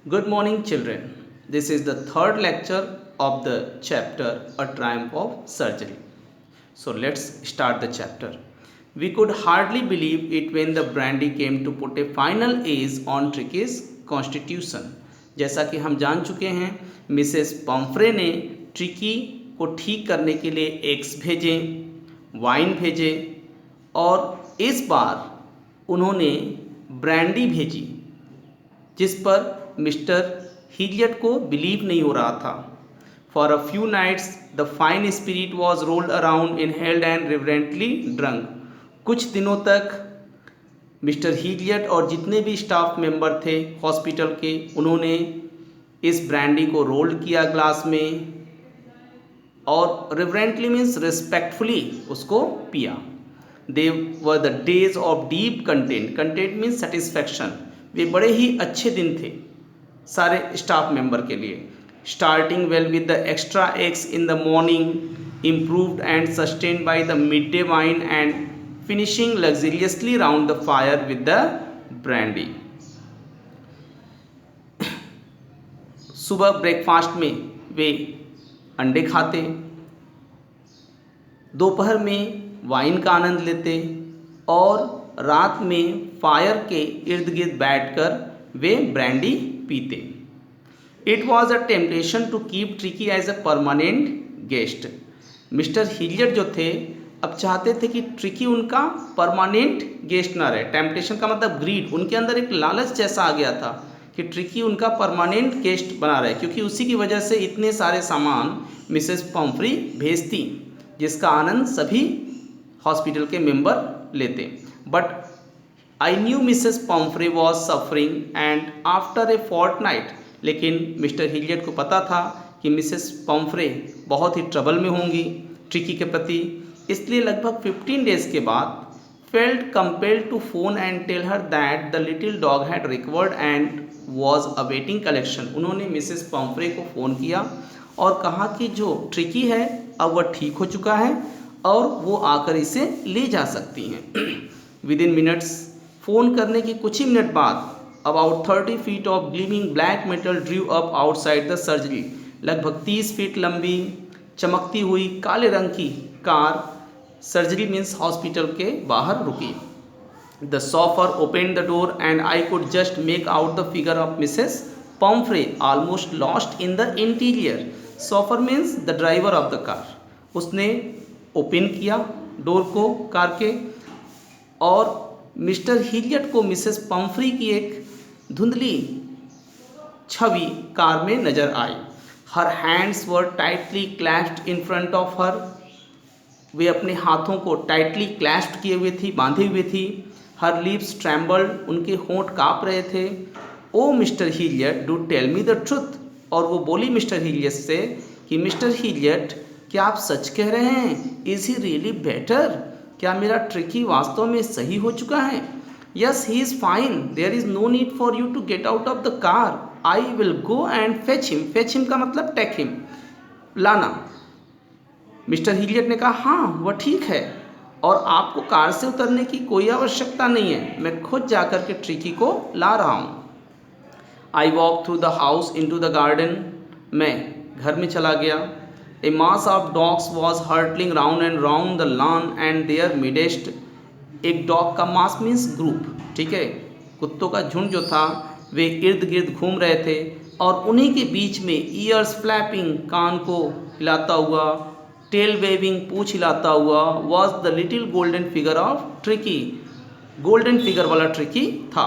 Good morning, children. This is the third lecture of the chapter A Triumph of Surgery. So let's start the chapter. We could hardly believe it when the brandy came to put a final ease on Tricky's constitution. जैसा कि हम जान चुके हैं, Mrs Pomfrey ने tricky को ठीक करने के लिए एग्स भेजे, वाइन भेजे और इस बार उन्होंने ब्रांडी भेजी, जिस पर मिस्टर हीलियट को बिलीव नहीं हो रहा था। For a few nights the fine spirit was rolled around in held and reverently drunk. कुछ दिनों तक मिस्टर हीलियट और जितने भी स्टाफ मेंबर थे हॉस्पिटल के, उन्होंने इस ब्रांडी को रोल किया ग्लास में और रिवरेंटली मीन्स रिस्पेक्टफुली उसको पिया। They were the days of deep content. Content means satisfaction. वे बड़े ही अच्छे दिन थे सारे स्टाफ मेंबर के लिए। Starting well with the extra eggs in the morning, improved and sustained by the midday wine and finishing luxuriously round the fire with the brandy. सुबह ब्रेकफास्ट में वे अंडे खाते, दोपहर में वाइन का आनंद लेते और रात में फायर के इर्द गिर्द बैठकर वे ब्रांडी पीते। It was a temptation to keep Tricky as a permanent guest. Mister Herriot जो थे अब चाहते थे कि ट्रिकी उनका परमानेंट गेस्ट ना रहे। टेम्पटेशन का मतलब ग्रीड, उनके अंदर एक लालच जैसा आ गया था कि ट्रिकी उनका परमानेंट गेस्ट बना रहे, क्योंकि उसी की वजह से इतने सारे सामान मिसेस पम्फ्री भेजती जिसका आनंद सभी हॉस्पिटल के मेंबर लेते। But I knew Mrs Pumphrey was suffering and after a fortnight. लेकिन मिस्टर हीलियट को पता था कि मिसेस पम्फ्रे बहुत ही ट्रबल में होंगी ट्रिकी के प्रति, इसलिए लगभग 15 डेज के बाद felt compelled to phone and tell her that the little dog had recovered and was awaiting collection. उन्होंने मिसेस पम्फ्रे को फ़ोन किया और कहा कि जो ट्रिकी है अब वह ठीक हो चुका है और वो आकर इसे ले जा सकती हैं। विद इन मिनट्स, फ़ोन करने के कुछ ही मिनट बाद about 30 feet of gleaming black metal Drew up outside the surgery. लगभग 30 फीट लंबी चमकती हुई काले रंग की कार सर्जरी मीन्स हॉस्पिटल के बाहर रुकी। The chauffeur open the door and I could just make out the figure of Mrs Pomfrey almost lost in the interior. Chauffeur means the driver of the car. उसने open किया door को car के और mister Herriot को Mrs Pomfrey की एक धुंधली छवि car में नजर आई। Her hands were tightly clasped in front of her. वे अपने हाथों को टाइटली क्लैस्प्ड किए हुए थी, बांधे हुए थी। हर लिप्स ट्रैम्बल्ड, उनके होंठ काँप रहे थे। Oh mister Herriot, do tell me the truth. और वो बोली मिस्टर हीलियट से कि मिस्टर हीलियट, क्या आप सच कह रहे हैं? Is he really better? क्या मेरा ट्रिकी वास्तव में सही हो चुका है? Yes, he is fine. There is no need for you to get out of the car. I will go and fetch him. Fetch him का मतलब टेक हिम, लाना। मिस्टर हीलियट ने कहा, हाँ वह ठीक है और आपको कार से उतरने की कोई आवश्यकता नहीं है, मैं खुद जाकर के ट्रिकी को ला रहा हूँ। I walk through the house into the garden. मैं घर में चला गया। A mass of dogs was hurtling round and round the lawn and their midst। एक डॉग का मास मीन्स ग्रुप, ठीक है, कुत्तों का झुंड जो था वे इर्द गिर्द घूम रहे थे और उन्हीं के बीच में ईयर्स फ्लैपिंग, कान को हिलाता हुआ, टेल वेविंग, पूछ हिलाता हुआ, was the little golden figure of Tricky. Golden figure वाला ट्रिकी था।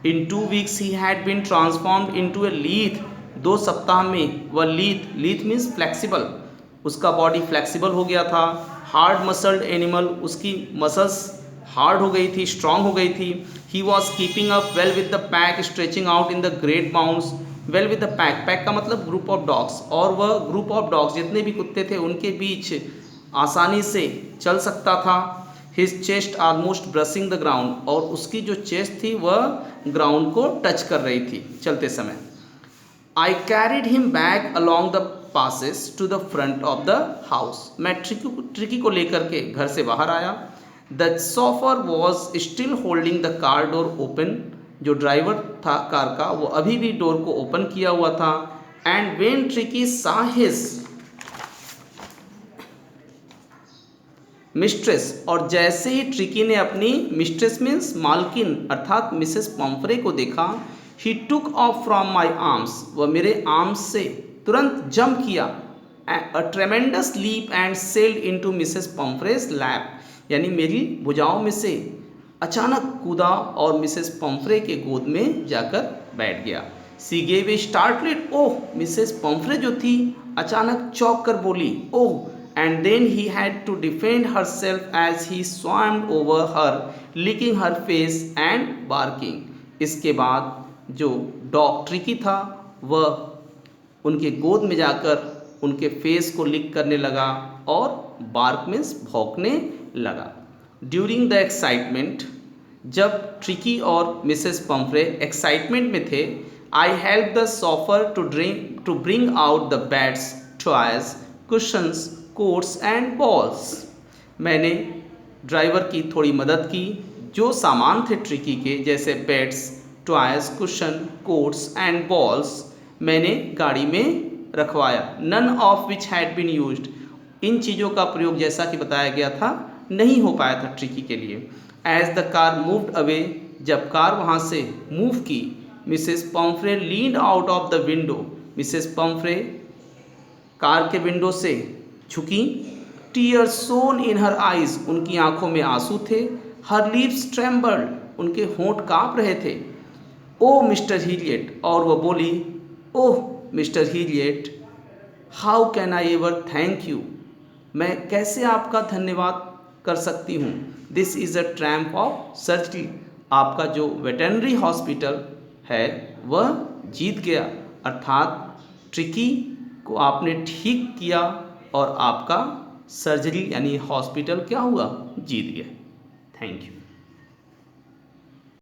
In 2 weeks he had been transformed into a lithe. 2 सप्ताह में वह लीथ मीन्स फ्लेक्सिबल, उसका बॉडी फ्लेक्सिबल हो गया था। हार्ड मसल्ड एनिमल, उसकी मसल्स हार्ड हो गई थी, स्ट्रांग हो गई थी। He was keeping up well with the pack, stretching out in the great bounds. Well with the pack, pack का मतलब ग्रुप ऑफ डॉग्स, और वह ग्रुप ऑफ डॉग्स जितने भी कुत्ते थे उनके बीच आसानी से चल सकता था। His chest almost brushing the ground, और उसकी जो चेस्ट थी वह ग्राउंड को टच कर रही थी चलते समय। I carried him back along the passes to the front of the house. मैं ट्रिकी को लेकर के घर से बाहर आया। The chauffeur was still holding the car door open जो ड्राइवर था कार का वो अभी भी डोर को ओपन किया हुआ था। And when tricky saw his mistress, और जैसे ही ट्रिकी ने अपनी मिस्ट्रेस मीन्स मालकिन अर्थात मिसेस पम्फ्रे को देखा, he took off from my arms, वह मेरे आर्म्स से तुरंत जंप किया, a tremendous leap and sailed into Mrs Pumphrey's lap, यानी मेरी भुजाओं में से अचानक कूदा और मिसेस पम्फ्रे के गोद में जाकर बैठ गया। She gave a startled oh, Mrs Pumphrey जो थी अचानक चौंक कर बोली ओह, and then he had to defend herself as he swarmed over her, licking her face and barking. इसके बाद जो डॉग ट्रिकी था वह उनके गोद में जाकर उनके फेस को लिक करने लगा और बार्क मीन्स भौंकने लगा। ड्यूरिंग द एक्साइटमेंट, जब ट्रिकी और मिसेस पम्फ्रे एक्साइटमेंट में थे, I help the chauffeur to bring out the beds, toys, cushions, coats and balls, मैंने ड्राइवर की थोड़ी मदद की। जो सामान थे ट्रिकी के जैसे beds, toys, cushion, coats and balls मैंने गाड़ी में रखवाया। None of which had been used, इन चीज़ों का प्रयोग जैसा कि बताया गया था नहीं हो पाया था ट्रिकी के लिए। As the car moved away, जब कार वहाँ से मूव की, Mrs Pumphrey leaned out of the window, Mrs Pumphrey car के विंडो से झुकी। टीयर्स सोन इन हर आइज, उनकी आंखों में आंसू थे। हर लिप्स ट्रेम्बल्ड, उनके होंठ कांप रहे थे। ओ मिस्टर हीलियट, और वह बोली oh mister Herriot, how can I ever thank you, मैं कैसे आपका धन्यवाद कर सकती हूँ। This is a triumph of surgery, आपका जो वेटरनरी हॉस्पिटल है वह जीत गया, अर्थात ट्रिकी को आपने ठीक किया और आपका सर्जरी यानी हॉस्पिटल क्या हुआ, जीत गया। Thank you.